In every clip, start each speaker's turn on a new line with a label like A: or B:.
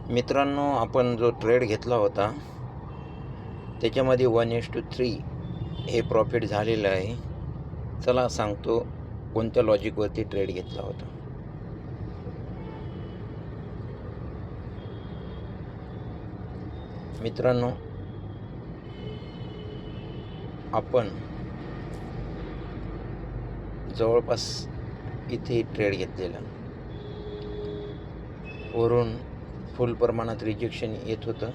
A: मित्रांनो, आपण जो ट्रेड घेतला होता त्याच्यामध्ये 1:3 हे प्रॉफिट झालेलं आहे. चला सांगतो कोणत्या लॉजिकवरती ट्रेड घेतला होता. मित्रांनो, आपण जवळपास इथे ट्रेड घेतलेला, वरून फुल प्रमाणात रिजेक्शन येत होतं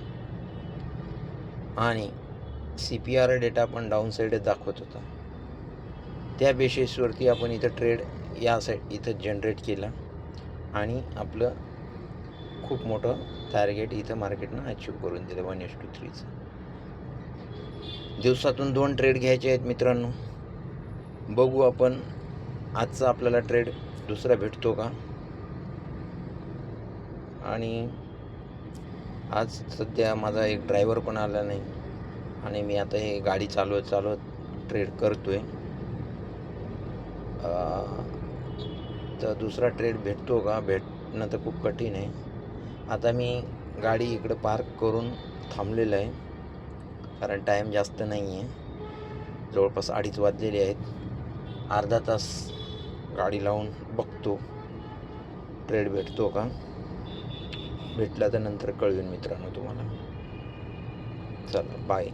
A: आणि CPR डेटा पण डाऊन साईड दाखवत होता. त्या बेसिसवरती आपण इथं ट्रेड या साईड इथं जनरेट केला आणि आपलं खूप मोठं टार्गेट इथं मार्केटनं अचीव करून दिलं 1:3चं. दिवसातून 2 ट्रेड घ्यायचे आहेत मित्रांनो. बघू आपण आजचा आपल्याला ट्रेड दुसरा भेटतो का. आणि आज सध्या माझा एक ड्रायव्हर पण आला नाही आणि मी आता हे गाडी चालवत ट्रेड करतोय. तर दुसरा ट्रेड भेटतो का, भेटणं तर खूप कठीण आहे. आता मी गाडी इकडं पार्क करून थांबलेलं आहे, कारण टाईम जास्त नाही आहे. जवळपास 2:30 वाजलेले आहेत. अर्धा तास गाडी लावून बघतो ट्रेड भेटतो का. भेटला तर नंतर कळवेन मित्रांनो तुम्हाला. चला बाय.